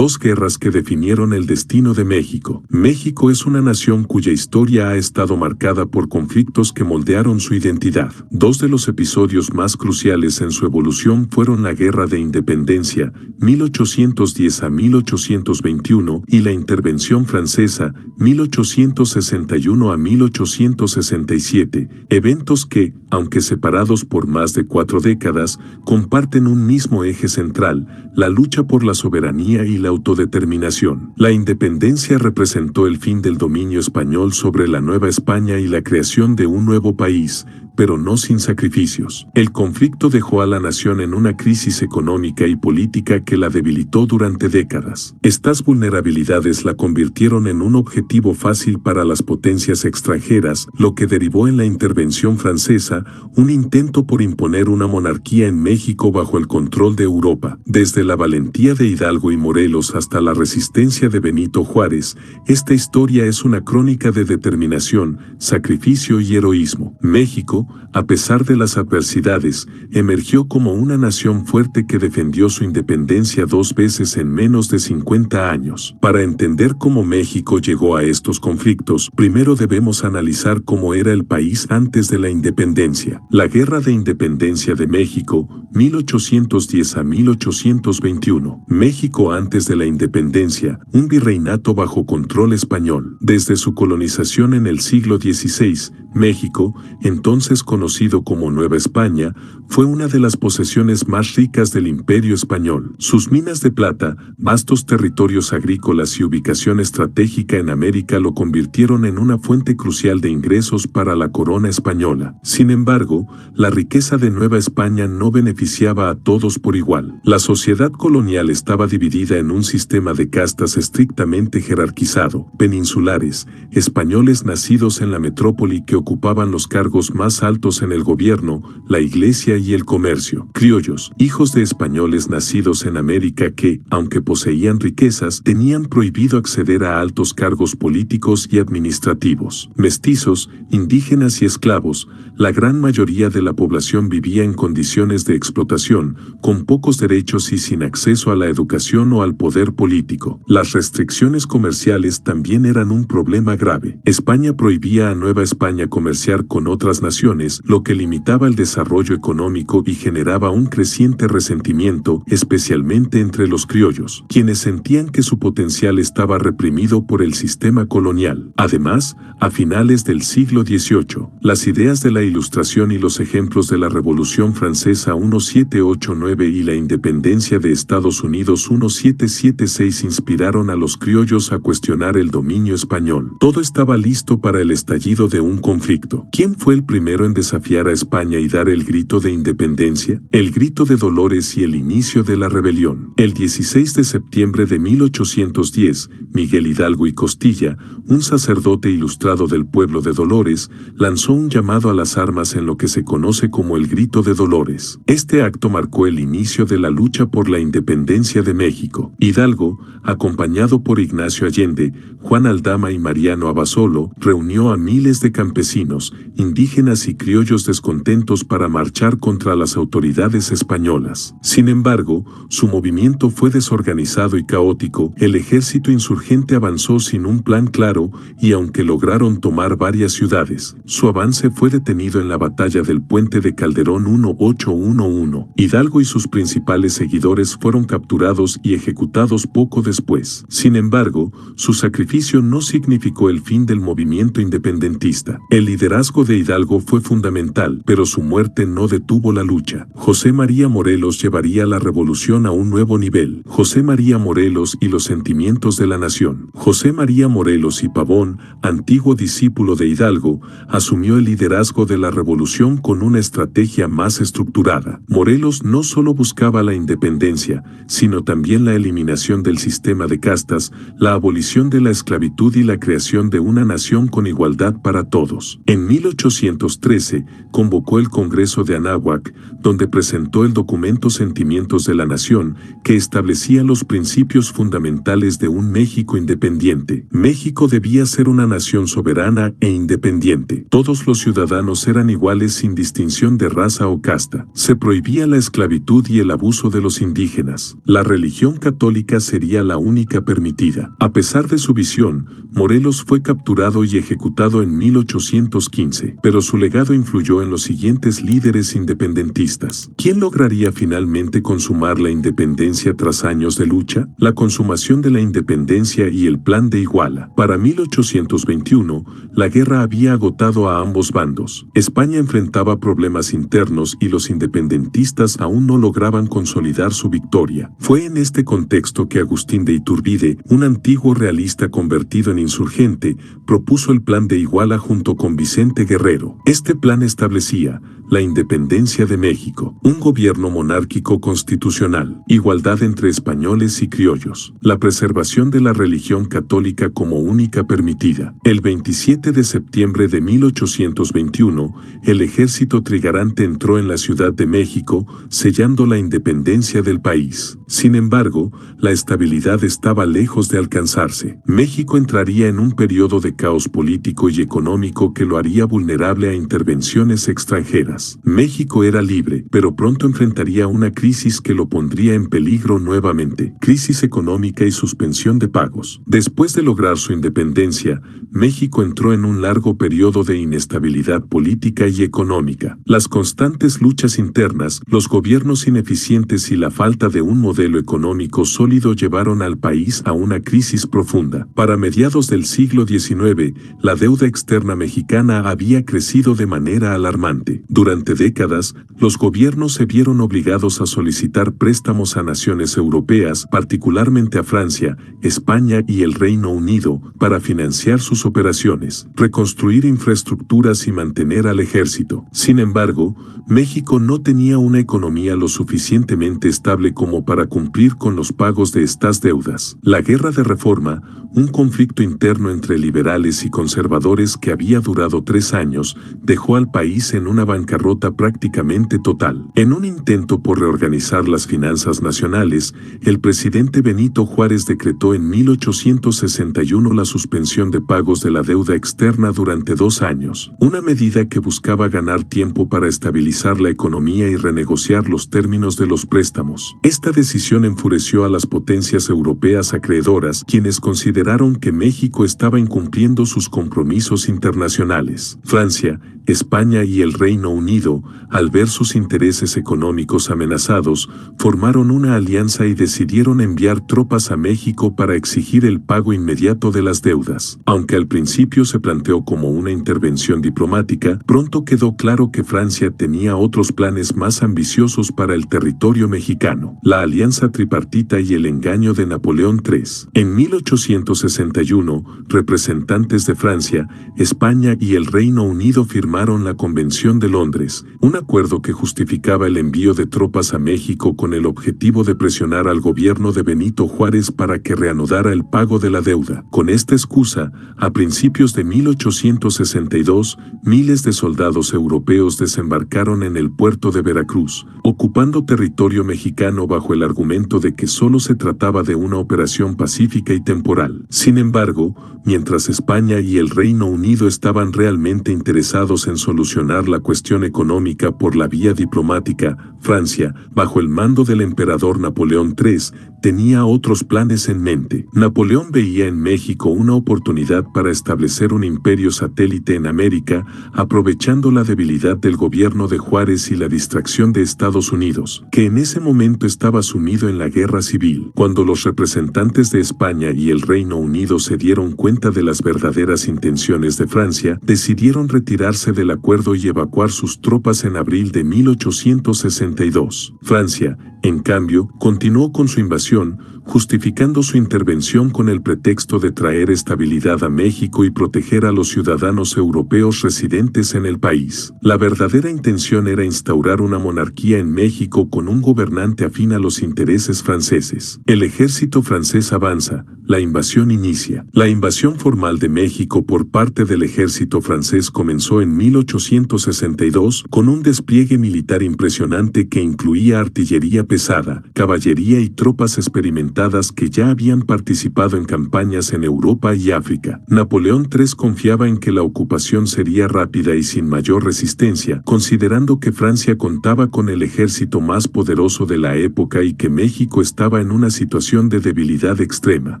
Dos guerras que definieron el destino de México. México es una nación cuya historia ha estado marcada por conflictos que moldearon su identidad. Dos de los episodios más cruciales en su evolución fueron la Guerra de Independencia, 1810 a 1821, y la Intervención Francesa, 1861 a 1867, eventos que, aunque separados por más de 4 décadas, comparten un mismo eje central, la lucha por la soberanía y la autodeterminación. La independencia representó el fin del dominio español sobre la Nueva España y la creación de un nuevo país, pero no sin sacrificios. El conflicto dejó a la nación en una crisis económica y política que la debilitó durante décadas. Estas vulnerabilidades la convirtieron en un objetivo fácil para las potencias extranjeras, lo que derivó en la Intervención Francesa, un intento por imponer una monarquía en México bajo el control de Europa. Desde la valentía de Hidalgo y Morelos hasta la resistencia de Benito Juárez, esta historia es una crónica de determinación, sacrificio y heroísmo. México, a pesar de las adversidades, emergió como una nación fuerte que defendió su independencia 2 veces en menos de 50 años. Para entender cómo México llegó a estos conflictos, primero debemos analizar cómo era el país antes de la independencia. La Guerra de Independencia de México, 1810 a 1821. México antes de la independencia, un virreinato bajo control español. Desde su colonización en el siglo XVI, México, entonces conocido como Nueva España, fue una de las posesiones más ricas del Imperio Español. Sus minas de plata, vastos territorios agrícolas y ubicación estratégica en América lo convirtieron en una fuente crucial de ingresos para la corona española. Sin embargo, la riqueza de Nueva España no beneficiaba a todos por igual. La sociedad colonial estaba dividida en un sistema de castas estrictamente jerarquizado: peninsulares, españoles nacidos en la metrópoli que ocupaban los cargos más altos en el gobierno, la iglesia y el comercio; criollos, hijos de españoles nacidos en América que, aunque poseían riquezas, tenían prohibido acceder a altos cargos políticos y administrativos; mestizos, indígenas y esclavos. La gran mayoría de la población vivía en condiciones de explotación, con pocos derechos y sin acceso a la educación o al poder político. Las restricciones comerciales también eran un problema grave. España prohibía a Nueva España comerciar con otras naciones, lo que limitaba el desarrollo económico y generaba un creciente resentimiento, especialmente entre los criollos, quienes sentían que su potencial estaba reprimido por el sistema colonial. Además, a finales del siglo XVIII, las ideas de la Ilustración y los ejemplos de la Revolución Francesa 1789 y la independencia de Estados Unidos 1776 inspiraron a los criollos a cuestionar el dominio español. Todo estaba listo para el estallido de un conflicto. ¿Quién fue el primero en desafiar a España y dar el grito de independencia? El grito de Dolores y el inicio de la rebelión. El 16 de septiembre de 1810, Miguel Hidalgo y Costilla, un sacerdote ilustrado del pueblo de Dolores, lanzó un llamado a las armas en lo que se conoce como el Grito de Dolores. Este acto marcó el inicio de la lucha por la independencia de México. Hidalgo, acompañado por Ignacio Allende, Juan Aldama y Mariano Abasolo, reunió a miles de campesinos, indígenas y criollos descontentos para marchar contra las autoridades españolas. Sin embargo, su movimiento fue desorganizado y caótico. El ejército insurgente avanzó sin un plan claro y aunque lograron tomar varias ciudades, su avance fue detenido en la batalla del Puente de Calderón 1811. Hidalgo y sus principales seguidores fueron capturados y ejecutados poco después. Sin embargo, su sacrificio no significó el fin del movimiento independentista. El liderazgo de Hidalgo fue fundamental, pero su muerte no detuvo la lucha. José María Morelos llevaría la revolución a un nuevo nivel. José María Morelos y los sentimientos de la nación. José María Morelos y Pavón, antiguo discípulo de Hidalgo, asumió el liderazgo de la revolución con una estrategia más estructurada. Morelos no solo buscaba la independencia, sino también la eliminación del sistema de castas, la abolición de la esclavitud y la creación de una nación con igualdad para todos. En 1813, XIII, convocó el Congreso de Anáhuac, donde presentó el documento Sentimientos de la Nación, que establecía los principios fundamentales de un México independiente. México debía ser una nación soberana e independiente. Todos los ciudadanos eran iguales sin distinción de raza o casta. Se prohibía la esclavitud y el abuso de los indígenas. La religión católica sería la única permitida. A pesar de su visión, Morelos fue capturado y ejecutado en 1815, pero su legado influyó en los siguientes líderes independentistas. ¿Quién lograría finalmente consumar la independencia tras años de lucha? La consumación de la independencia y el Plan de Iguala. Para 1821, la guerra había agotado a ambos bandos. España enfrentaba problemas internos y los independentistas aún no lograban consolidar su victoria. Fue en este contexto que Agustín de Iturbide, un antiguo realista convertido en insurgente, propuso el Plan de Iguala junto con Vicente Guerrero. Este plan establecía la independencia de México, un gobierno monárquico constitucional, igualdad entre españoles y criollos, la preservación de la religión católica como única permitida. El 27 de septiembre de 1821, el ejército trigarante entró en la Ciudad de México, sellando la independencia del país. Sin embargo, la estabilidad estaba lejos de alcanzarse. México entraría en un periodo de caos político y económico que lo haría vulnerable a intervenciones extranjeras. México era libre, pero pronto enfrentaría una crisis que lo pondría en peligro nuevamente. Crisis económica y suspensión de pagos. Después de lograr su independencia, México entró en un largo periodo de inestabilidad política y económica. Las constantes luchas internas, los gobiernos ineficientes y la falta de un modelo económico sólido llevaron al país a una crisis profunda. Para mediados del siglo XIX, la deuda externa mexicana había crecido de manera alarmante. Durante décadas, los gobiernos se vieron obligados a solicitar préstamos a naciones europeas, particularmente a Francia, España y el Reino Unido, para financiar sus operaciones, reconstruir infraestructuras y mantener al ejército. Sin embargo, México no tenía una economía lo suficientemente estable como para cumplir con los pagos de estas deudas. La Guerra de Reforma, un conflicto interno entre liberales y conservadores que había durado 3 años, dejó al país en una bancarrota prácticamente total. En un intento por reorganizar las finanzas nacionales, el presidente Benito Juárez decretó en 1861 la suspensión de pagos de la deuda externa durante 2 años, una medida que buscaba ganar tiempo para estabilizar la economía y renegociar los términos de los préstamos. Esta decisión enfureció a las potencias europeas acreedoras, quienes consideraron que México estaba incumpliendo sus compromisos internacionales. Francia, España y el Reino Unido, al ver sus intereses económicos amenazados, formaron una alianza y decidieron enviar tropas a México para exigir el pago inmediato de las deudas. Aunque al principio se planteó como una intervención diplomática, pronto quedó claro que Francia tenía otros planes más ambiciosos para el territorio mexicano: la alianza tripartita y el engaño de Napoleón III. En 1861, representantes de Francia, España y el Reino Unido firmaron la Convención de Londres, un acuerdo que justificaba el envío de tropas a México con el objetivo de presionar al gobierno de Benito Juárez para que reanudara el pago de la deuda. Con esta excusa, a principios de 1862, miles de soldados europeos desembarcaron en el puerto de Veracruz, ocupando territorio mexicano bajo el argumento de que solo se trataba de una operación pacífica y temporal. Sin embargo, mientras España y el Reino Unido estaban realmente interesados en solucionar la cuestión económica por la vía diplomática, Francia, bajo el mando del emperador Napoleón III, tenía otros planes en mente. Napoleón veía en México una oportunidad para establecer un imperio satélite en América, aprovechando la debilidad del gobierno de Juárez y la distracción de Estados Unidos, que en ese momento estaba sumido en la guerra civil. Cuando los representantes de España y el Reino Unido se dieron cuenta de las verdaderas intenciones de Francia, decidieron retirarse del acuerdo y evacuar sus tropas en abril de 1862. Francia, En cambio, continuó con su invasión, justificando su intervención con el pretexto de traer estabilidad a México y proteger a los ciudadanos europeos residentes en el país. La verdadera intención era instaurar una monarquía en México con un gobernante afín a los intereses franceses. El ejército francés avanza, la invasión inicia. La invasión formal de México por parte del ejército francés comenzó en 1862 con un despliegue militar impresionante que incluía artillería pesada, caballería y tropas experimentadas que ya habían participado en campañas en Europa y África. Napoleón III confiaba en que la ocupación sería rápida y sin mayor resistencia, considerando que Francia contaba con el ejército más poderoso de la época y que México estaba en una situación de debilidad extrema.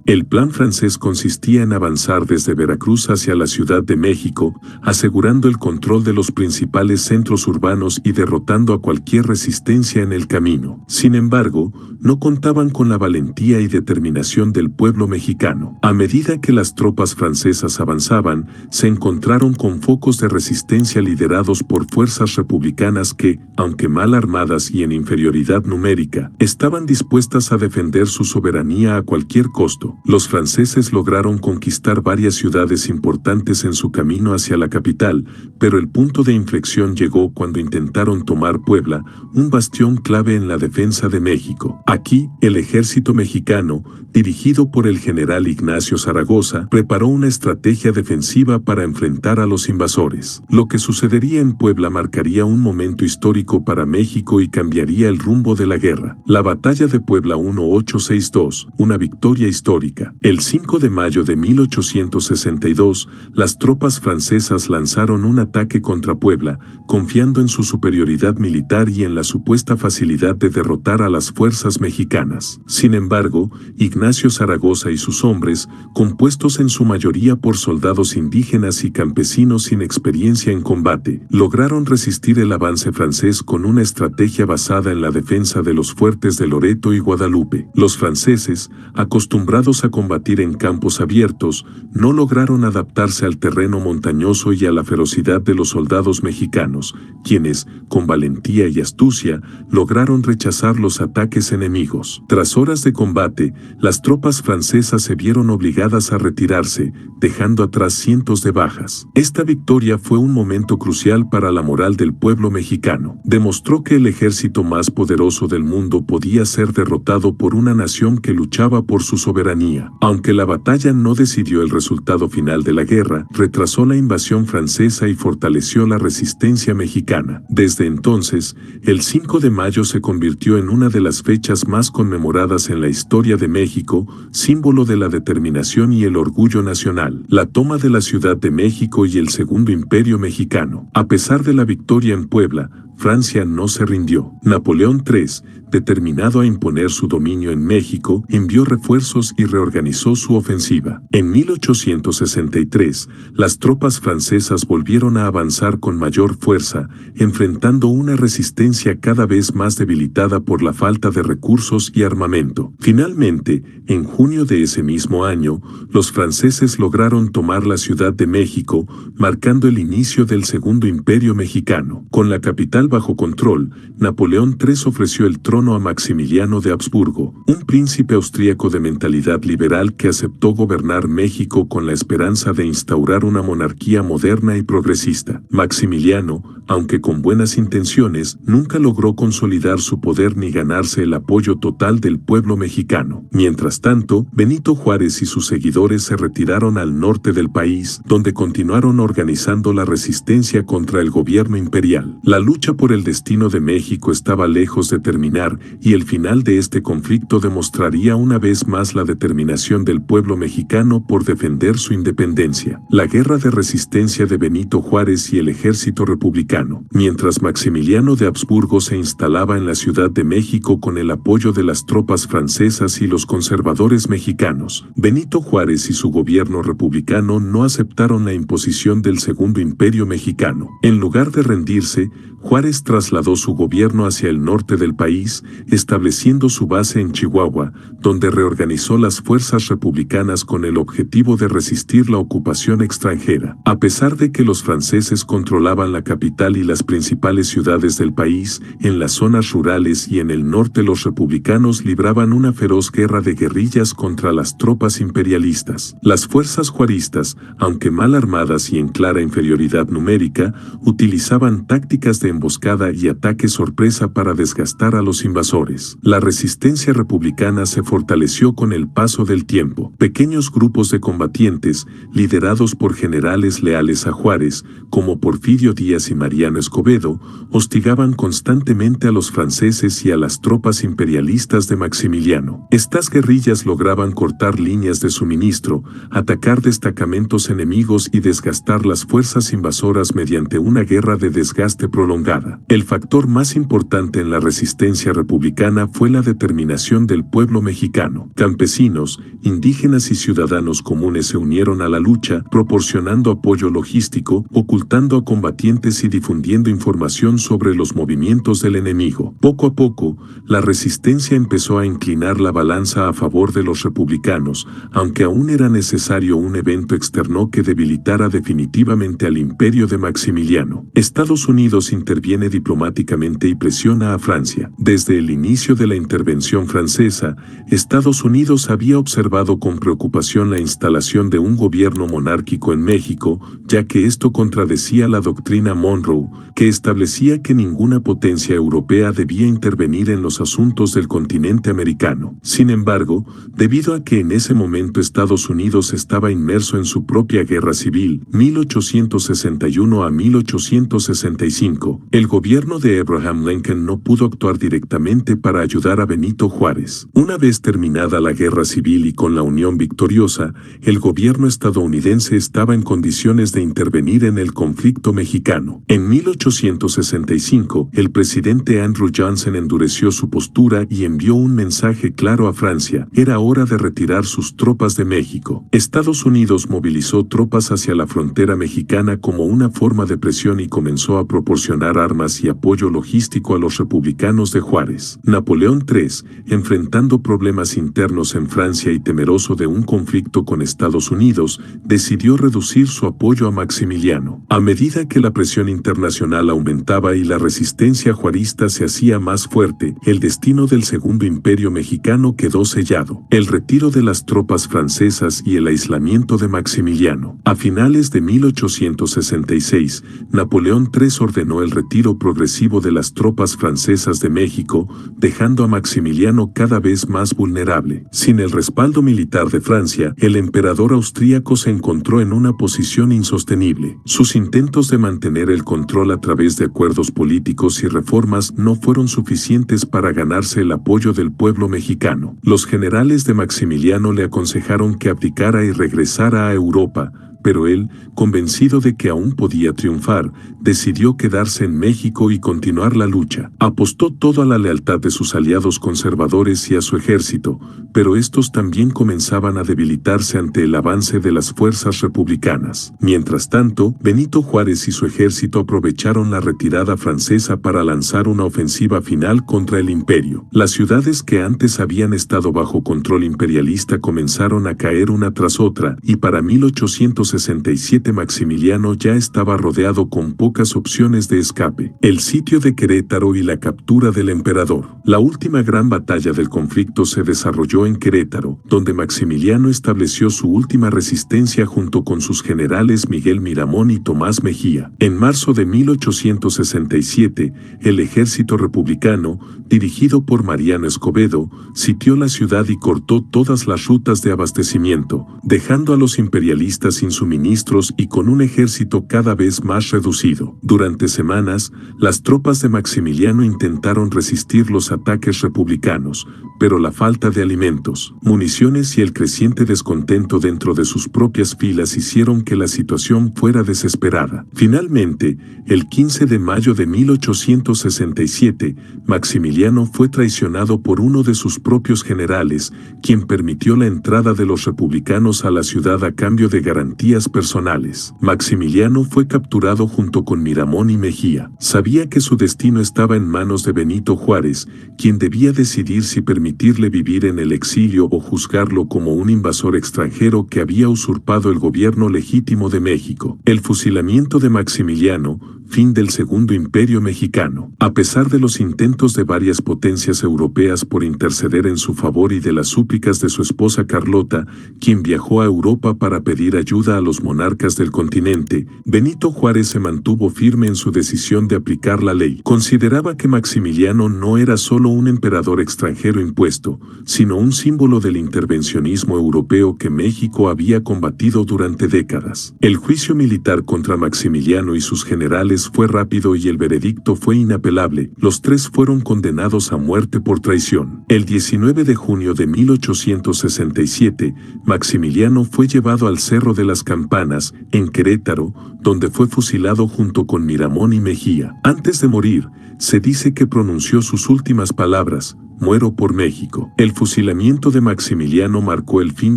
El plan francés consistía en avanzar desde Veracruz hacia la Ciudad de México, asegurando el control de los principales centros urbanos y derrotando a cualquier resistencia en el camino. Sin embargo, no contaban con la valentía y determinación del pueblo mexicano. A medida que las tropas francesas avanzaban, se encontraron con focos de resistencia liderados por fuerzas republicanas que, aunque mal armadas y en inferioridad numérica, estaban dispuestas a defender su soberanía a cualquier costo. Los franceses lograron conquistar varias ciudades importantes en su camino hacia la capital, pero el punto de inflexión llegó cuando intentaron tomar Puebla, un bastión clave en la defensa de México. Aquí, el ejército mexicano, dirigido por el general Ignacio Zaragoza, preparó una estrategia defensiva para enfrentar a los invasores. Lo que sucedería en Puebla marcaría un momento histórico para México y cambiaría el rumbo de la guerra. La batalla de Puebla 1862, una victoria histórica. El 5 de mayo de 1862, las tropas francesas lanzaron un ataque contra Puebla, confiando en su superioridad militar y en la supuesta facilidad de derrotar a las fuerzas mexicanas. Sin embargo, Ignacio Zaragoza y sus hombres, compuestos en su mayoría por soldados indígenas y campesinos sin experiencia en combate, lograron resistir el avance francés con una estrategia basada en la defensa de los fuertes de Loreto y Guadalupe. Los franceses, acostumbrados a combatir en campos abiertos, no lograron adaptarse al terreno montañoso y a la ferocidad de los soldados mexicanos, quienes, con valentía y astucia, lograron rechazar los ataques enemigos. Tras horas de combate, las tropas francesas se vieron obligadas a retirarse, dejando atrás cientos de bajas. Esta victoria fue un momento crucial para la moral del pueblo mexicano. Demostró que el ejército más poderoso del mundo podía ser derrotado por una nación que luchaba por su soberanía. Aunque la batalla no decidió el resultado final de la guerra, retrasó la invasión francesa y fortaleció la resistencia mexicana. Desde entonces, el 5 de mayo se convirtió en una de las fechas más conmemoradas en la historia de México, símbolo de la determinación y el orgullo nacional. La toma de la Ciudad de México y el Segundo Imperio Mexicano. A pesar de la victoria en Puebla, Francia no se rindió. Napoleón III, determinado a imponer su dominio en México, envió refuerzos y reorganizó su ofensiva. En 1863, las tropas francesas volvieron a avanzar con mayor fuerza, enfrentando una resistencia cada vez más debilitada por la falta de recursos y armamento. Finalmente, en junio de ese mismo año, los franceses lograron tomar la Ciudad de México, marcando el inicio del Segundo Imperio Mexicano. Con la capital bajo control, Napoleón III ofreció el trono a Maximiliano de Habsburgo, un príncipe austríaco de mentalidad liberal que aceptó gobernar México con la esperanza de instaurar una monarquía moderna y progresista. Maximiliano, aunque con buenas intenciones, nunca logró consolidar su poder ni ganarse el apoyo total del pueblo mexicano. Mientras tanto, Benito Juárez y sus seguidores se retiraron al norte del país, donde continuaron organizando la resistencia contra el gobierno imperial. La lucha por el destino de México estaba lejos de terminar y el final de este conflicto demostraría una vez más la determinación del pueblo mexicano por defender su independencia. La guerra de resistencia de Benito Juárez y el ejército republicano. Mientras Maximiliano de Habsburgo se instalaba en la Ciudad de México con el apoyo de las tropas francesas y los conservadores mexicanos, Benito Juárez y su gobierno republicano no aceptaron la imposición del Segundo Imperio Mexicano. En lugar de rendirse, Juárez trasladó su gobierno hacia el norte del país, estableciendo su base en Chihuahua, donde reorganizó las fuerzas republicanas con el objetivo de resistir la ocupación extranjera. A pesar de que los franceses controlaban la capital y las principales ciudades del país, en las zonas rurales y en el norte los republicanos libraban una feroz guerra de guerrillas contra las tropas imperialistas. Las fuerzas juaristas, aunque mal armadas y en clara inferioridad numérica, utilizaban tácticas de emboscada y ataque sorpresa para desgastar a los invasores. La resistencia republicana se fortaleció con el paso del tiempo. Pequeños grupos de combatientes, liderados por generales leales a Juárez, como Porfirio Díaz y Mariano Escobedo, hostigaban constantemente a los franceses y a las tropas imperialistas de Maximiliano. Estas guerrillas lograban cortar líneas de suministro, atacar destacamentos enemigos y desgastar las fuerzas invasoras mediante una guerra de desgaste prolongada. El factor más importante en la resistencia republicana fue la determinación del pueblo mexicano. Campesinos, indígenas y ciudadanos comunes se unieron a la lucha, proporcionando apoyo logístico, ocultando a combatientes y difundiendo información sobre los movimientos del enemigo. Poco a poco, la resistencia empezó a inclinar la balanza a favor de los republicanos, aunque aún era necesario un evento externo que debilitara definitivamente al imperio de Maximiliano. Estados Unidos interviene diplomáticamente y presiona a Francia. Desde el inicio de la intervención francesa, Estados Unidos había observado con preocupación la instalación de un gobierno monárquico en México, ya que esto contradecía la doctrina Monroe, que establecía que ninguna potencia europea debía intervenir en los asuntos del continente americano. Sin embargo, debido a que en ese momento Estados Unidos estaba inmerso en su propia guerra civil, 1861 a 1865, el gobierno de Abraham Lincoln no pudo actuar directamente para ayudar a Benito Juárez. Una vez terminada la guerra civil y con la Unión victoriosa, el gobierno estadounidense estaba en condiciones de intervenir en el conflicto mexicano. En 1865, el presidente Andrew Johnson endureció su postura y envió un mensaje claro a Francia: era hora de retirar sus tropas de México. Estados Unidos movilizó tropas hacia la frontera mexicana como una forma de presión y comenzó a proporcionar armas y apoyo logístico a los republicanos de Juárez. Napoleón III, enfrentando problemas internos en Francia y temeroso de un conflicto con Estados Unidos, decidió reducir su apoyo a Maximiliano. A medida que la presión internacional aumentaba y la resistencia juarista se hacía más fuerte, el destino del Segundo Imperio Mexicano quedó sellado. El retiro de las tropas francesas y el aislamiento de Maximiliano. A finales de 1866, Napoleón III ordenó el retiro progresivo de las tropas francesas de México, dejando a Maximiliano cada vez más vulnerable. Sin el respaldo militar de Francia, el emperador austríaco se encontró en una posición insostenible. Sus intentos de mantener el control a través de acuerdos políticos y reformas no fueron suficientes para ganarse el apoyo del pueblo mexicano. Los generales de Maximiliano le aconsejaron que abdicara y regresara a Europa, pero él, convencido de que aún podía triunfar, decidió quedarse en México y continuar la lucha. Apostó todo a la lealtad de sus aliados conservadores y a su ejército, pero estos también comenzaban a debilitarse ante el avance de las fuerzas republicanas. Mientras tanto, Benito Juárez y su ejército aprovecharon la retirada francesa para lanzar una ofensiva final contra el imperio. Las ciudades que antes habían estado bajo control imperialista comenzaron a caer una tras otra, y para 1867 Maximiliano ya estaba rodeado con pocas opciones de escape. El sitio de Querétaro y la captura del emperador. La última gran batalla del conflicto se desarrolló en Querétaro, donde Maximiliano estableció su última resistencia junto con sus generales Miguel Miramón y Tomás Mejía. En marzo de 1867, el ejército republicano, dirigido por Mariano Escobedo, sitió la ciudad y cortó todas las rutas de abastecimiento, dejando a los imperialistas sin suministros y con un ejército cada vez más reducido. Durante semanas, las tropas de Maximiliano intentaron resistir los ataques republicanos, pero la falta de alimentos, municiones y el creciente descontento dentro de sus propias filas hicieron que la situación fuera desesperada. Finalmente, el 15 de mayo de 1867, Maximiliano fue traicionado por uno de sus propios generales, quien permitió la entrada de los republicanos a la ciudad a cambio de garantías personales. Maximiliano fue capturado junto con Miramón y Mejía. Sabía que su destino estaba en manos de Benito Juárez, quien debía decidir si permitirle vivir en el exilio o juzgarlo como un invasor extranjero que había usurpado el gobierno legítimo de México. El fusilamiento de Maximiliano, fin del Segundo Imperio Mexicano. A pesar de los intentos de varias potencias europeas por interceder en su favor y de las súplicas de su esposa Carlota, quien viajó a Europa para pedir ayuda a los monarcas del continente, Benito Juárez se mantuvo firme en su decisión de aplicar la ley. Consideraba que Maximiliano no era solo un emperador extranjero impuesto, sino un símbolo del intervencionismo europeo que México había combatido durante décadas. El juicio militar contra Maximiliano y sus generales fue rápido y el veredicto fue inapelable. Los tres fueron condenados a muerte por traición. El 19 de junio de 1867, Maximiliano fue llevado al Cerro de las Campanas, en Querétaro, donde fue fusilado junto con Miramón y Mejía. Antes de morir, se dice que pronunció sus últimas palabras: "Muero por México". El fusilamiento de Maximiliano marcó el fin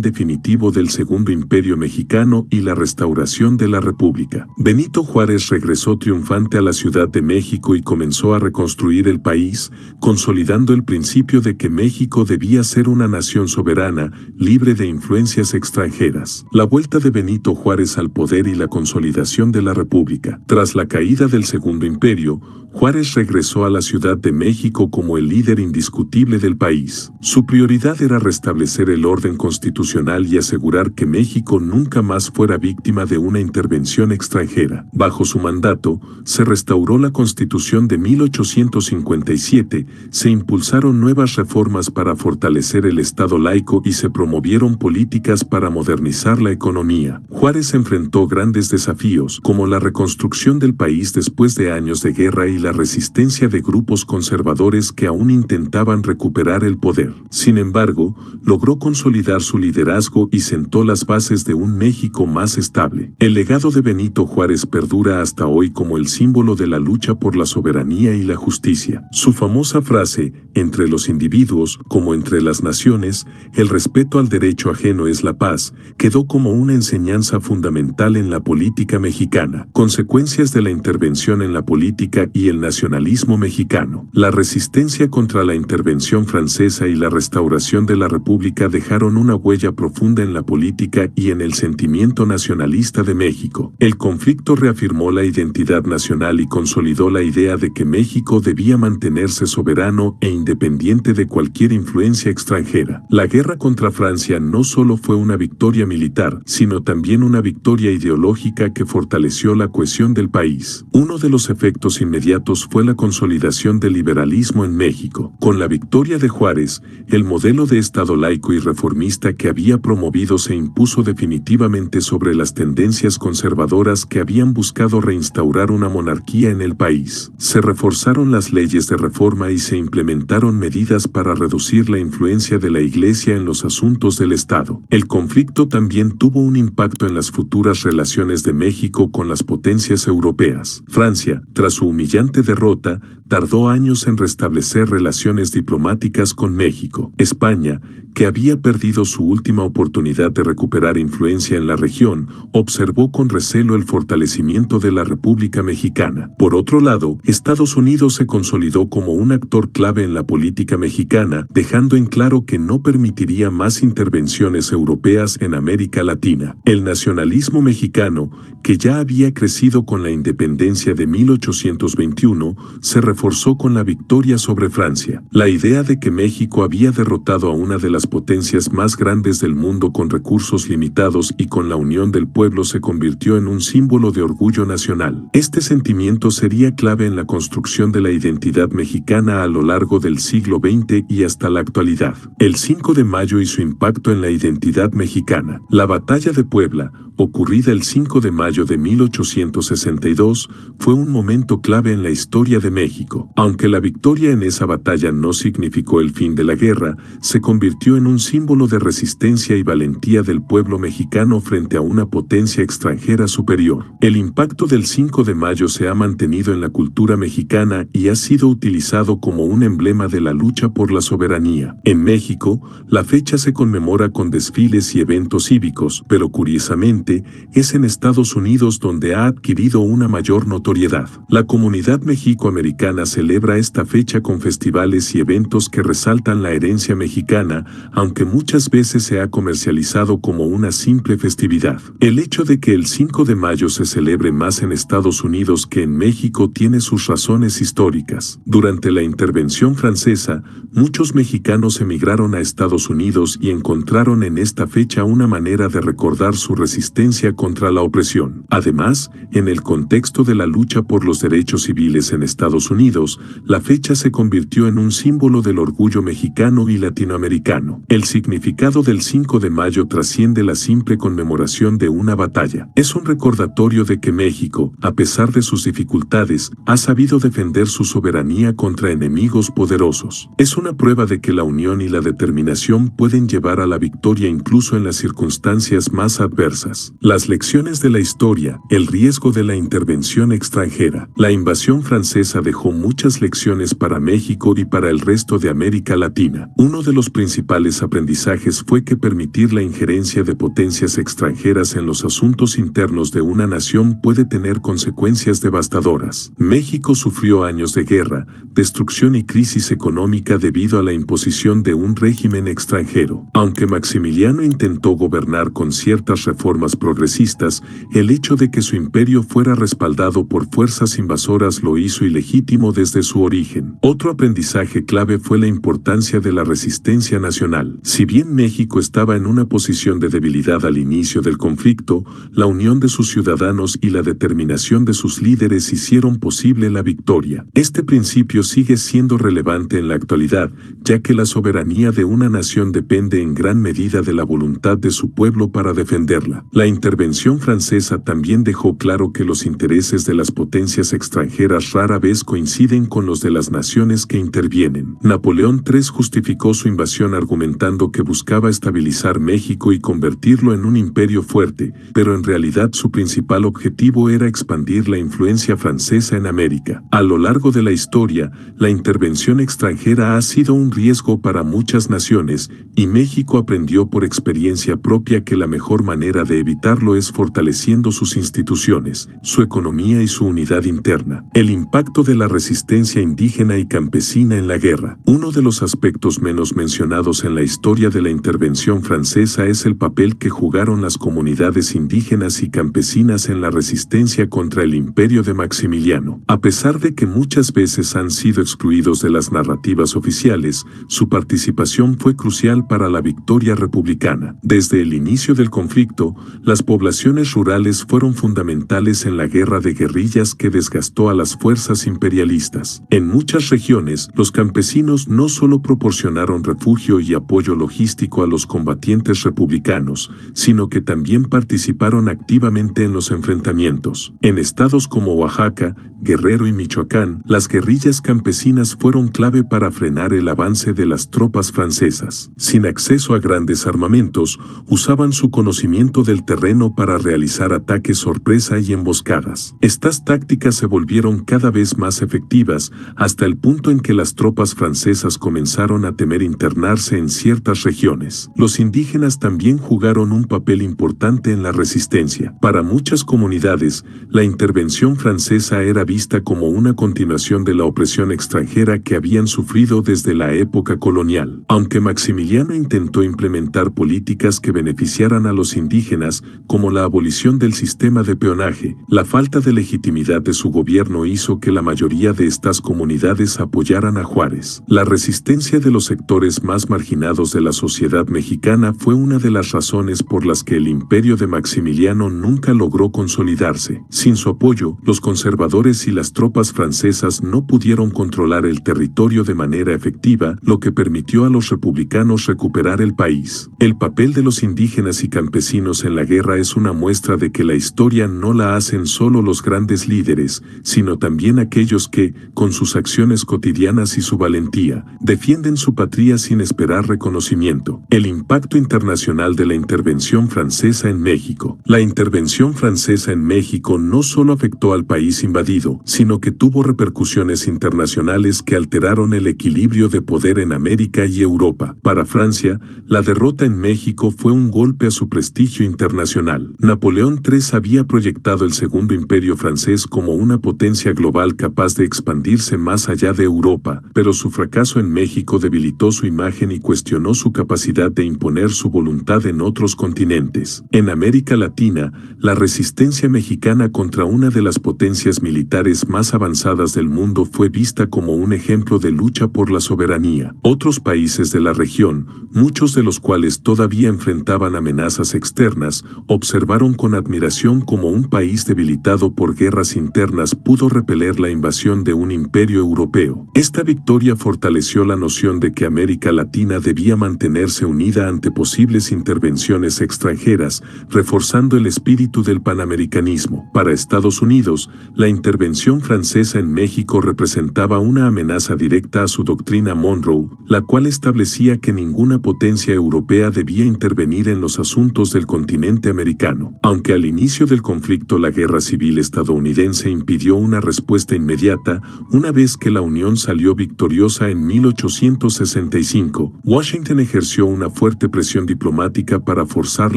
definitivo del Segundo Imperio Mexicano y la restauración de la República. Benito Juárez regresó triunfante a la Ciudad de México y comenzó a reconstruir el país, consolidando el principio de que México debía ser una nación soberana, libre de influencias extranjeras. La vuelta de Benito Juárez al poder y la consolidación de la República. Tras la caída del Segundo Imperio, Juárez regresó a la Ciudad de México como el líder indiscutible del país. Su prioridad era restablecer el orden constitucional y asegurar que México nunca más fuera víctima de una intervención extranjera. Bajo su mandato, se restauró la Constitución de 1857, se impulsaron nuevas reformas para fortalecer el Estado laico y se promovieron políticas para modernizar la economía. Juárez enfrentó grandes desafíos, como la reconstrucción del país después de años de guerra y la resistencia de grupos conservadores que aún intentaban recuperar el poder. Sin embargo, logró consolidar su liderazgo y sentó las bases de un México más estable. El legado de Benito Juárez perdura hasta hoy como el símbolo de la lucha por la soberanía y la justicia. Su famosa frase, "entre los individuos, como entre las naciones, el respeto al derecho ajeno es la paz", quedó como una enseñanza fundamental en la política mexicana. Consecuencias de la intervención en la política y el nacionalismo mexicano. La resistencia contra la intervención francesa y la restauración de la República dejaron una huella profunda en la política y en el sentimiento nacionalista de México. El conflicto reafirmó la identidad nacional y consolidó la idea de que México debía mantenerse soberano e independiente de cualquier influencia extranjera. La guerra contra Francia no solo fue una victoria militar, sino también una victoria ideológica que fortaleció la cohesión del país. Uno de los efectos inmediatos fue la consolidación del liberalismo en México. Con la victoria de Juárez, el modelo de Estado laico y reformista que había promovido se impuso definitivamente sobre las tendencias conservadoras que habían buscado reinstaurar una monarquía en el país. Se reforzaron las leyes de reforma y se implementaron medidas para reducir la influencia de la Iglesia en los asuntos del Estado. El conflicto también tuvo un impacto en las futuras relaciones de México con las potencias europeas. Francia, tras su humillante derrota, tardó años en restablecer relaciones diplomáticas con México. España, que había perdido su última oportunidad de recuperar influencia en la región, observó con recelo el fortalecimiento de la República Mexicana. Por otro lado, Estados Unidos se consolidó como un actor clave en la política mexicana, dejando en claro que no permitiría más intervenciones europeas en América Latina. El nacionalismo mexicano, que ya había crecido con la independencia de 1821, se reforzó con la victoria sobre Francia. La idea de que México había derrotado a una de las potencias más grandes del mundo con recursos limitados y con la unión del pueblo se convirtió en un símbolo de orgullo nacional. Este sentimiento sería clave en la construcción de la identidad mexicana a lo largo del del siglo XX y hasta la actualidad. El 5 de mayo y su impacto en la identidad mexicana. La Batalla de Puebla, ocurrida el 5 de mayo de 1862, fue un momento clave en la historia de México. Aunque la victoria en esa batalla no significó el fin de la guerra, se convirtió en un símbolo de resistencia y valentía del pueblo mexicano frente a una potencia extranjera superior. El impacto del 5 de mayo se ha mantenido en la cultura mexicana y ha sido utilizado como un emblema de la lucha por la soberanía. En México, la fecha se conmemora con desfiles y eventos cívicos, pero curiosamente, es en Estados Unidos donde ha adquirido una mayor notoriedad. La comunidad mexicoamericana celebra esta fecha con festivales y eventos que resaltan la herencia mexicana, aunque muchas veces se ha comercializado como una simple festividad. El hecho de que el 5 de mayo se celebre más en Estados Unidos que en México tiene sus razones históricas. Durante la intervención francesa, muchos mexicanos emigraron a Estados Unidos y encontraron en esta fecha una manera de recordar su resistencia contra la opresión. Además, en el contexto de la lucha por los derechos civiles en Estados Unidos, la fecha se convirtió en un símbolo del orgullo mexicano y latinoamericano. El significado del 5 de mayo trasciende la simple conmemoración de una batalla. Es un recordatorio de que México, a pesar de sus dificultades, ha sabido defender su soberanía contra enemigos poderosos. Es una prueba de que la unión y la determinación pueden llevar a la victoria incluso en las circunstancias más adversas. Las lecciones de la historia, el riesgo de la intervención extranjera. La invasión francesa dejó muchas lecciones para México y para el resto de América Latina. Uno de los principales aprendizajes fue que permitir la injerencia de potencias extranjeras en los asuntos internos de una nación puede tener consecuencias devastadoras. México sufrió años de guerra, destrucción y crisis económica debido a la imposición de un régimen extranjero. Aunque Maximiliano intentó gobernar con ciertas reformas progresistas, el hecho de que su imperio fuera respaldado por fuerzas invasoras lo hizo ilegítimo desde su origen. Otro aprendizaje clave fue la importancia de la resistencia nacional. Si bien México estaba en una posición de debilidad al inicio del conflicto, la unión de sus ciudadanos y la determinación de sus líderes hicieron posible la victoria. Este principio sigue siendo relevante en la actualidad, ya que la soberanía de una nación depende en gran medida de la voluntad de su pueblo para defenderla. La intervención francesa también dejó claro que los intereses de las potencias extranjeras rara vez coinciden con los de las naciones que intervienen. Napoleón III justificó su invasión argumentando que buscaba estabilizar México y convertirlo en un imperio fuerte, pero en realidad su principal objetivo era expandir la influencia francesa en América. A lo largo de la historia, la intervención extranjera ha sido un riesgo para muchas naciones, y México aprendió por experiencia propia que la mejor manera de evitarlo es fortaleciendo sus instituciones, su economía y su unidad interna. El impacto de la resistencia indígena y campesina en la guerra. Uno de los aspectos menos mencionados en la historia de la intervención francesa es el papel que jugaron las comunidades indígenas y campesinas en la resistencia contra el imperio de Maximiliano. A pesar de que muchas veces han sido excluidos de las narrativas oficiales, su participación fue crucial para la victoria republicana. Desde el inicio del conflicto, las poblaciones rurales fueron fundamentales en la guerra de guerrillas que desgastó a las fuerzas imperialistas. En muchas regiones, los campesinos no solo proporcionaron refugio y apoyo logístico a los combatientes republicanos, sino que también participaron activamente en los enfrentamientos. En estados como Oaxaca, Guerrero y Michoacán, las guerrillas campesinas fueron clave para frenar el avance de las tropas francesas. Sin acceso a grandes armamentos, usaban su conocimiento del terreno para realizar ataques sorpresa y emboscadas. Estas tácticas se volvieron cada vez más efectivas, hasta el punto en que las tropas francesas comenzaron a temer internarse en ciertas regiones. Los indígenas también jugaron un papel importante en la resistencia. Para muchas comunidades, la intervención francesa era vista como una continuación de la opresión extranjera que habían sufrido desde la época colonial. Aunque Maximiliano intentó implementar políticas que beneficiaran a los indígenas, como la abolición del sistema de peonaje, la falta de legitimidad de su gobierno hizo que la mayoría de estas comunidades apoyaran a Juárez. La resistencia de los sectores más marginados de la sociedad mexicana fue una de las razones por las que el imperio de Maximiliano nunca logró consolidarse. Sin su apoyo, los conservadores y las tropas francesas no pudieron controlar el territorio territorio de manera efectiva, lo que permitió a los republicanos recuperar el país. El papel de los indígenas y campesinos en la guerra es una muestra de que la historia no la hacen solo los grandes líderes, sino también aquellos que, con sus acciones cotidianas y su valentía, defienden su patria sin esperar reconocimiento. El impacto internacional de la intervención francesa en México. La intervención francesa en México no solo afectó al país invadido, sino que tuvo repercusiones internacionales que alteraron el equilibrio de poder en América y Europa. Para Francia, la derrota en México fue un golpe a su prestigio internacional. Napoleón III había proyectado el Segundo Imperio francés como una potencia global capaz de expandirse más allá de Europa, pero su fracaso en México debilitó su imagen y cuestionó su capacidad de imponer su voluntad en otros continentes. En América Latina, la resistencia mexicana contra una de las potencias militares más avanzadas del mundo fue vista como un ejemplo de lucha por la soberanía. Otros países de la región, muchos de los cuales todavía enfrentaban amenazas externas, observaron con admiración cómo un país debilitado por guerras internas pudo repeler la invasión de un imperio europeo. Esta victoria fortaleció la noción de que América Latina debía mantenerse unida ante posibles intervenciones extranjeras, reforzando el espíritu del panamericanismo. Para Estados Unidos, la intervención francesa en México representaba una amenaza directa a su doctrina Monroe, la cual establecía que ninguna potencia europea debía intervenir en los asuntos del continente americano. Aunque al inicio del conflicto la guerra civil estadounidense impidió una respuesta inmediata, una vez que la Unión salió victoriosa en 1865, Washington ejerció una fuerte presión diplomática para forzar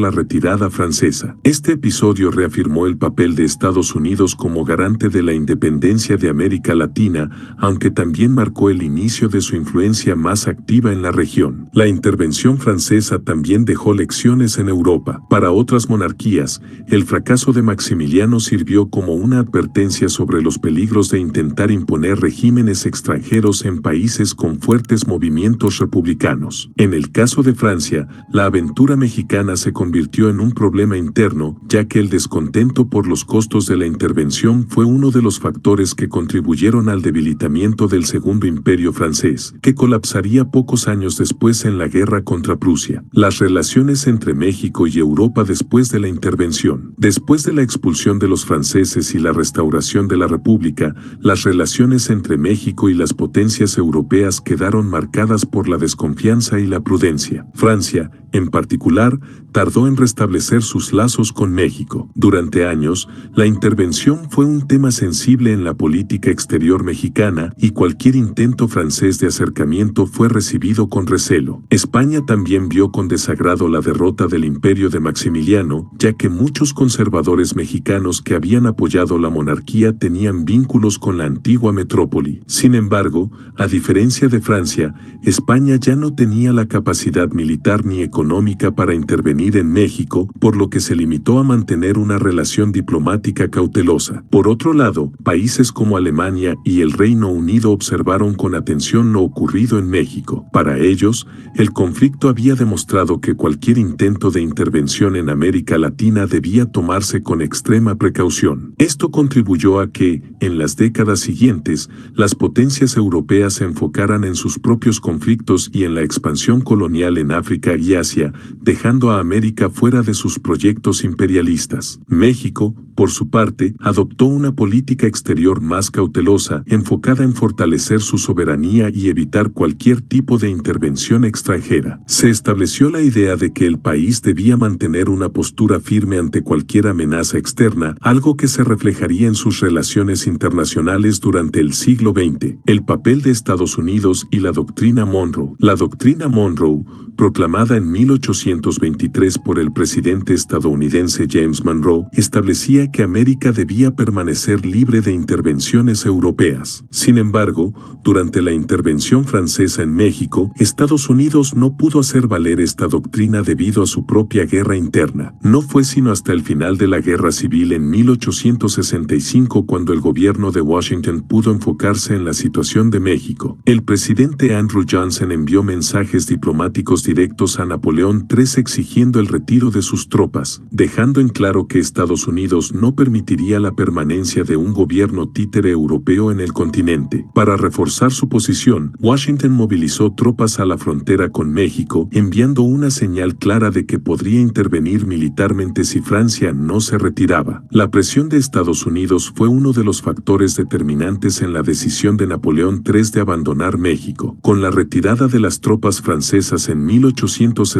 la retirada francesa. Este episodio reafirmó el papel de Estados Unidos como garante de la independencia de América Latina, aunque también marcó el inicio de su influencia más activa en la región. La intervención francesa también dejó lecciones en Europa. Para otras monarquías, el fracaso de Maximiliano sirvió como una advertencia sobre los peligros de intentar imponer regímenes extranjeros en países con fuertes movimientos republicanos. En el caso de Francia, la aventura mexicana se convirtió en un problema interno, ya que el descontento por los costos de la intervención fue uno de los factores que contribuyeron al debilitamiento del Segundo Imperio francés, que colapsaría pocos años después en la guerra contra Prusia. Las relaciones entre México y Europa después de la intervención. Después de la expulsión de los franceses y la restauración de la República, las relaciones entre México y las potencias europeas quedaron marcadas por la desconfianza y la prudencia. Francia, en particular, tardó en restablecer sus lazos con México. Durante años, la intervención fue un tema sensible en la política exterior mexicana y cualquier intento francés de acercamiento fue recibido con recelo. España también vio con desagrado la derrota del imperio de Maximiliano, ya que muchos conservadores mexicanos que habían apoyado la monarquía tenían vínculos con la antigua metrópoli. Sin embargo, a diferencia de Francia, España ya no tenía la capacidad militar ni económica para intervenir en México, por lo que se limitó a mantener una relación diplomática cautelosa. Por otro lado, países como Alemania y el Reino Unido observaron con atención lo ocurrido en México. Para ellos, el conflicto había demostrado que cualquier intento de intervención en América Latina debía tomarse con extrema precaución. Esto contribuyó a que, en las décadas siguientes, las potencias europeas se enfocaran en sus propios conflictos y en la expansión colonial en África y Asia, dejando a América fuera de sus proyectos imperialistas. México, por su parte, adoptó una política exterior más cautelosa, enfocada en fortalecer su soberanía y evitar cualquier tipo de intervención extranjera. Se estableció la idea de que el país debía mantener una postura firme ante cualquier amenaza externa, algo que se reflejaría en sus relaciones internacionales durante el siglo XX. El papel de Estados Unidos y la doctrina Monroe. La doctrina Monroe, proclamada en 1823 por el presidente estadounidense James Monroe, establecía que América debía permanecer libre de intervenciones europeas. Sin embargo, durante la intervención francesa en México, Estados Unidos no pudo hacer valer esta doctrina debido a su propia guerra interna. No fue sino hasta el final de la Guerra Civil en 1865 cuando el gobierno de Washington pudo enfocarse en la situación de México. El presidente Andrew Johnson envió mensajes diplomáticos directos a Napoleón Napoleón III exigiendo el retiro de sus tropas, dejando en claro que Estados Unidos no permitiría la permanencia de un gobierno títere europeo en el continente. Para reforzar su posición, Washington movilizó tropas a la frontera con México, enviando una señal clara de que podría intervenir militarmente si Francia no se retiraba. La presión de Estados Unidos fue uno de los factores determinantes en la decisión de Napoleón III de abandonar México. Con la retirada de las tropas francesas en 1866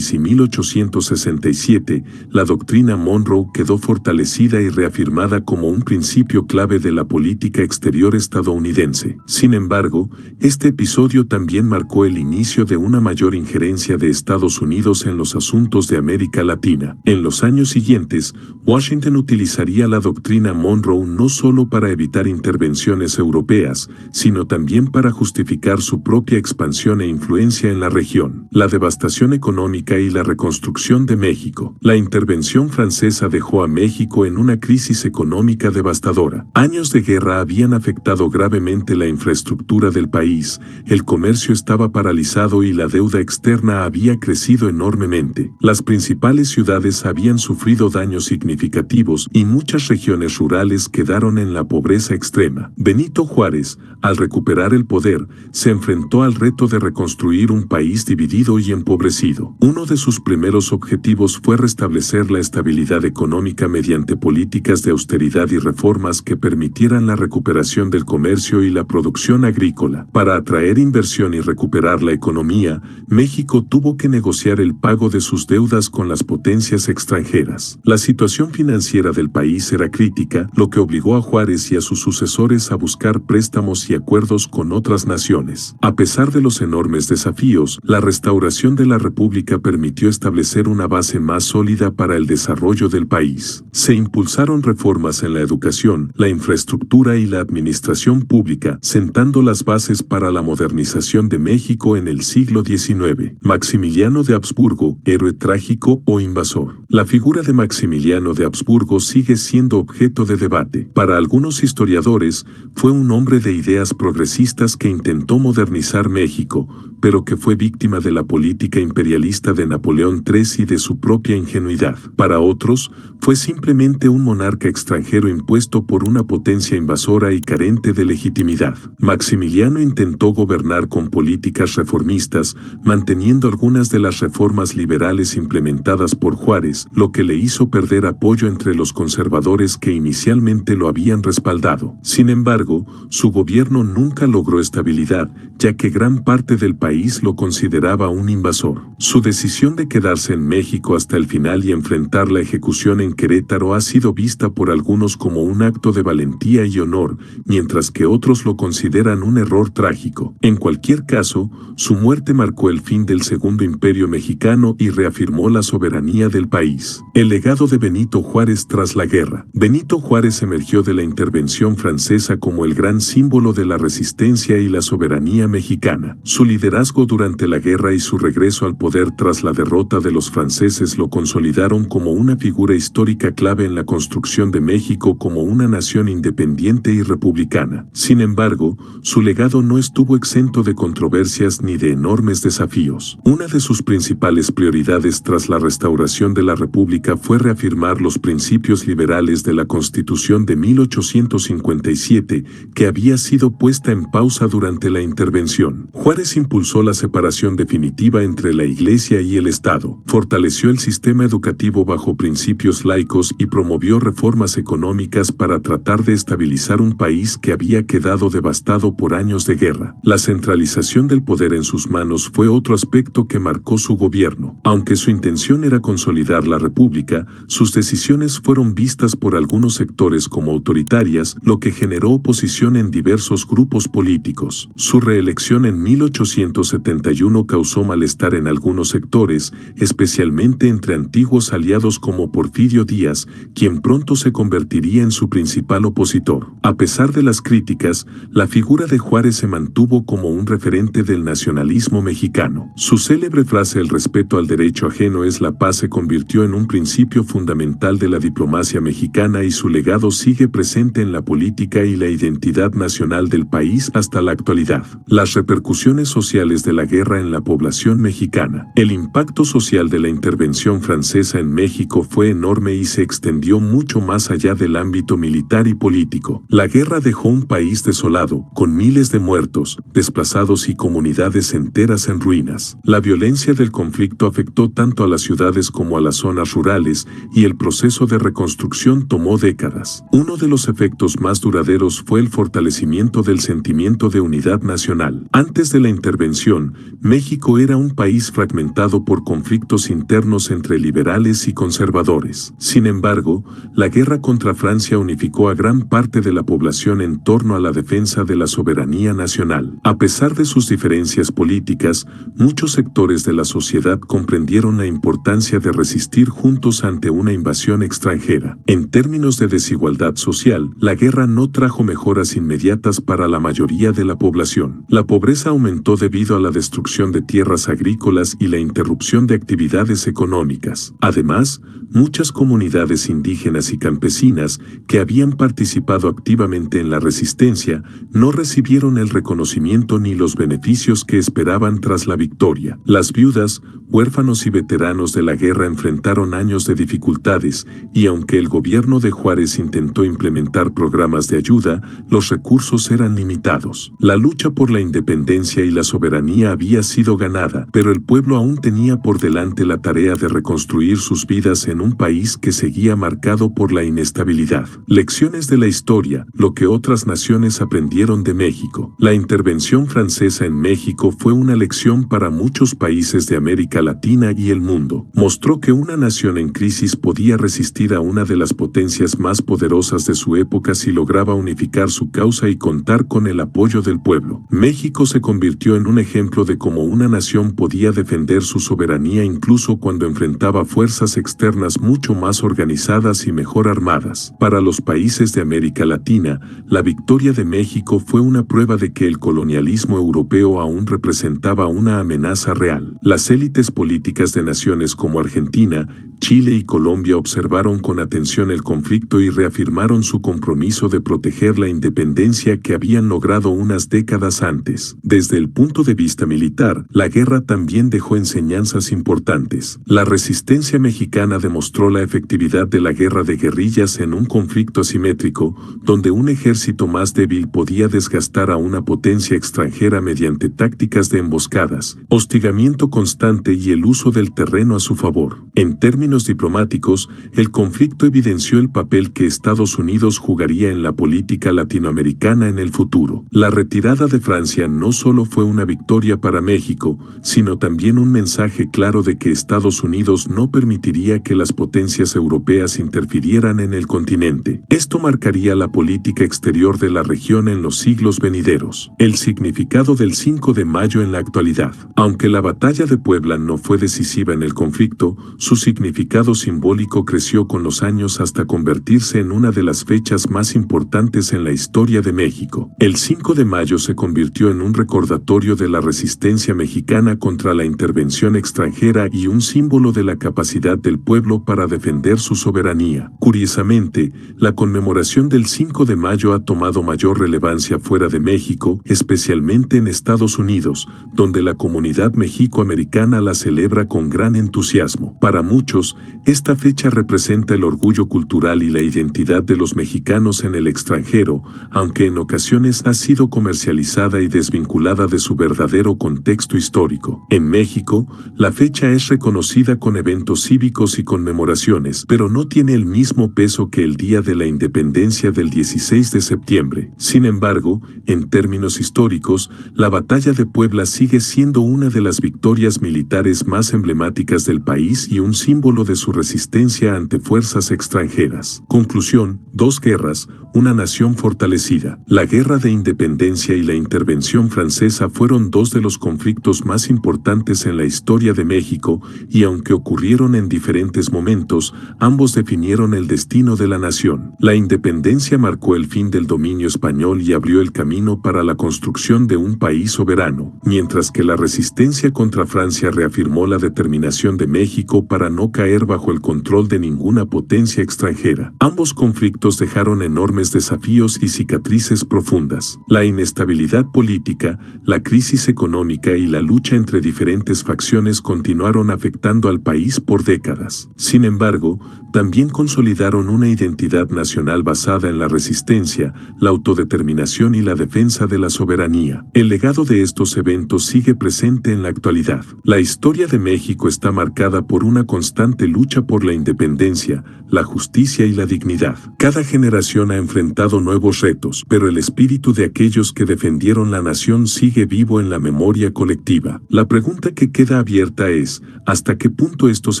y 1867, la doctrina Monroe quedó fortalecida y reafirmada como un principio clave de la política exterior estadounidense. Sin embargo, este episodio también marcó el inicio de una mayor injerencia de Estados Unidos en los asuntos de América Latina. En los años siguientes, Washington utilizaría la doctrina Monroe no solo para evitar intervenciones europeas, sino también para justificar su propia expansión e influencia en la región. La devastación económica y la reconstrucción de México. La intervención francesa dejó a México en una crisis económica devastadora. Años de guerra habían afectado gravemente la infraestructura del país, el comercio estaba paralizado y la deuda externa había crecido enormemente. Las principales ciudades habían sufrido daños significativos y muchas regiones rurales quedaron en la pobreza extrema. Benito Juárez, al recuperar el poder, se enfrentó al reto de reconstruir un país dividido y empobrecido. Uno de sus primeros objetivos fue restablecer la estabilidad económica mediante políticas de austeridad y reformas que permitieran la recuperación del comercio y la producción agrícola. Para atraer inversión y recuperar la economía, México tuvo que negociar el pago de sus deudas con las potencias extranjeras. La situación financiera del país era crítica, lo que obligó a Juárez y a sus sucesores a buscar préstamos y acuerdos con otras naciones. A pesar de los enormes desafíos, la restauración de la República permitió establecer una base más sólida para el desarrollo del país. Se impulsaron reformas en la educación, la infraestructura y la administración pública, sentando las bases para la modernización de México en el siglo XIX. Maximiliano de Habsburgo, héroe trágico o invasor. La figura de Maximiliano de Habsburgo sigue siendo objeto de debate. Para algunos historiadores, fue un hombre de ideas progresistas que intentó modernizar México, pero que fue víctima de la política imperialista de Napoleón III y de su propia ingenuidad. Para otros, fue simplemente un monarca extranjero impuesto por una potencia invasora y carente de legitimidad. Maximiliano intentó gobernar con políticas reformistas, manteniendo algunas de las reformas liberales implementadas por Juárez, lo que le hizo perder apoyo entre los conservadores que inicialmente lo habían respaldado. Sin embargo, su gobierno nunca logró estabilidad, ya que gran parte del país lo consideraba un invasor. Su decisión de quedarse en México hasta el final y enfrentar la ejecución en Querétaro ha sido vista por algunos como un acto de valentía y honor, mientras que otros lo consideran un error trágico. En cualquier caso, su muerte marcó el fin del Segundo Imperio Mexicano y reafirmó la soberanía del país. El legado de Benito Juárez tras la guerra. Benito Juárez emergió de la intervención francesa como el gran símbolo de la resistencia y la soberanía mexicana. Su liderazgo durante la guerra y su regreso al poder tras la derrota de los franceses lo consolidaron como una figura histórica clave en la construcción de México como una nación independiente y republicana. Sin embargo, su legado no estuvo exento de controversias ni de enormes desafíos. Una de sus principales prioridades tras la restauración de la República fue reafirmar los principios liberales de la Constitución de 1857, que había sido puesta en pausa durante la intervención. Juárez impulsó la separación definitiva entre la Iglesia y el Estado, fortaleció el sistema educativo bajo principios laicos y promovió reformas económicas para tratar de estabilizar un país que había quedado devastado por años de guerra. La centralización del poder en sus manos fue otro aspecto que marcó su gobierno. Aunque su intención era consolidar la República, sus decisiones fueron vistas por algunos sectores como autoritarias, lo que generó oposición en diversos grupos políticos. Su reelección en 1871 causó malestar en algunos sectores, especialmente entre antiguos aliados como Porfirio Díaz, quien pronto se convertiría en su principal opositor. A pesar de las críticas, la figura de Juárez se mantuvo como un referente del nacionalismo mexicano. Su célebre frase "el respeto al derecho ajeno es la paz" se convirtió en un principio fundamental de la diplomacia mexicana y su legado sigue presente en la política y la identidad nacional del país hasta la actualidad. Las repercusiones sociales de la guerra en la población mexicana. mexicana. El impacto social de la intervención francesa en México fue enorme y se extendió mucho más allá del ámbito militar y político. La guerra dejó un país desolado, con miles de muertos, desplazados y comunidades enteras en ruinas. La violencia del conflicto afectó tanto a las ciudades como a las zonas rurales, y el proceso de reconstrucción tomó décadas. Uno de los efectos más duraderos fue el fortalecimiento del sentimiento de unidad nacional. Antes de la intervención, México era un país fragmentado por conflictos internos entre liberales y conservadores. Sin embargo, la guerra contra Francia unificó a gran parte de la población en torno a la defensa de la soberanía nacional. A pesar de sus diferencias políticas, muchos sectores de la sociedad comprendieron la importancia de resistir juntos ante una invasión extranjera. En términos de desigualdad social, la guerra no trajo mejoras inmediatas para la mayoría de la población. La pobreza aumentó debido a la destrucción de tierras agrícolas y la interrupción de actividades económicas. Además, muchas comunidades indígenas y campesinas que habían participado activamente en la resistencia no recibieron el reconocimiento ni los beneficios que esperaban tras la victoria. Las viudas, huérfanos y veteranos de la guerra enfrentaron años de dificultades, y aunque el gobierno de Juárez intentó implementar programas de ayuda, los recursos eran limitados. La lucha por la independencia y la soberanía había sido ganada, pero el pueblo aún tenía por delante la tarea de reconstruir sus vidas en un país que seguía marcado por la inestabilidad. Lecciones de la historia, lo que otras naciones aprendieron de México. La intervención francesa en México fue una lección para muchos países de América Latina y el mundo. Mostró que una nación en crisis podía resistir a una de las potencias más poderosas de su época si lograba unificar su causa y contar con el apoyo del pueblo. México se convirtió en un ejemplo de cómo una nación podía defender su soberanía incluso cuando enfrentaba fuerzas externas mucho más organizadas y mejor armadas. Para los países de América Latina, la victoria de México fue una prueba de que el colonialismo europeo aún representaba una amenaza real. Las élites políticas de naciones como Argentina, Chile y Colombia observaron con atención el conflicto y reafirmaron su compromiso de proteger la independencia que habían logrado unas décadas antes. Desde el punto de vista militar, la guerra también dejó enseñanzas importantes. La resistencia mexicana demostró la efectividad de la guerra de guerrillas en un conflicto asimétrico, donde un ejército más débil podía desgastar a una potencia extranjera mediante tácticas de emboscadas, hostigamiento constante y el uso del terreno a su favor. En términos diplomáticos, el conflicto evidenció el papel que Estados Unidos jugaría en la política latinoamericana en el futuro. La retirada de Francia no solo fue una victoria para México, sino también un mensaje claro de que Estados Unidos no permitiría que las potencias europeas interfirieran en el continente. Esto marcaría la política exterior de la región en los siglos venideros. El significado del 5 de mayo en la actualidad. Aunque la batalla de Puebla no fue decisiva en el conflicto, su significado simbólico creció con los años hasta convertirse en una de las fechas más importantes en la historia de México. El 5 de mayo se convirtió en un recordatorio de la resistencia mexicana contra la intervención extranjera y un símbolo de la capacidad del pueblo para defender su soberanía. Curiosamente, la conmemoración del 5 de mayo ha tomado mayor relevancia fuera de México, especialmente en Estados Unidos, donde la comunidad mexicoamericana la celebra con gran entusiasmo. Para muchos, esta fecha representa el orgullo cultural y la identidad de los mexicanos en el extranjero, aunque en ocasiones ha sido comercializada y desvinculada de su verdadero contexto histórico. En México, la fecha es reconocida con eventos cívicos y conmemoraciones, pero no tiene el mismo peso que el Día de la Independencia del 16 de septiembre. Sin embargo, en términos históricos, la Batalla de Puebla sigue siendo una de las victorias militares más emblemáticas del país y un símbolo de su resistencia ante fuerzas extranjeras. Conclusión: dos guerras, una nación fortalecida. La Guerra de Independencia y la intervención francesa fueron dos de los conflictos más importantes en la historia de México, y aunque ocurrieron en diferentes momentos, ambos definieron el destino de la nación. La independencia marcó el fin del dominio español y abrió el camino para la construcción de un país soberano, mientras que la resistencia contra Francia reafirmó la determinación de México para no caer bajo el control de ninguna potencia extranjera. Ambos conflictos dejaron enormes enormes desafíos y cicatrices profundas. La inestabilidad política, la crisis económica y la lucha entre diferentes facciones continuaron afectando al país por décadas. Sin embargo, también consolidaron una identidad nacional basada en la resistencia, la autodeterminación y la defensa de la soberanía. El legado de estos eventos sigue presente en la actualidad. La historia de México está marcada por una constante lucha por la independencia, la justicia y la dignidad. Cada generación ha enfrentado nuevos retos, pero el espíritu de aquellos que defendieron la nación sigue vivo en la memoria colectiva. La pregunta que queda abierta es, ¿hasta qué punto estos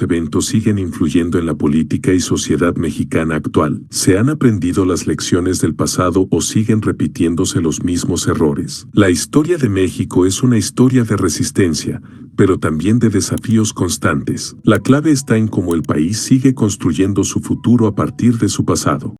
eventos siguen influyendo en la política y sociedad mexicana actual? ¿Se han aprendido las lecciones del pasado o siguen repitiéndose los mismos errores? La historia de México es una historia de resistencia, pero también de desafíos constantes. La clave está en cómo el país sigue construyendo su futuro a partir de su pasado.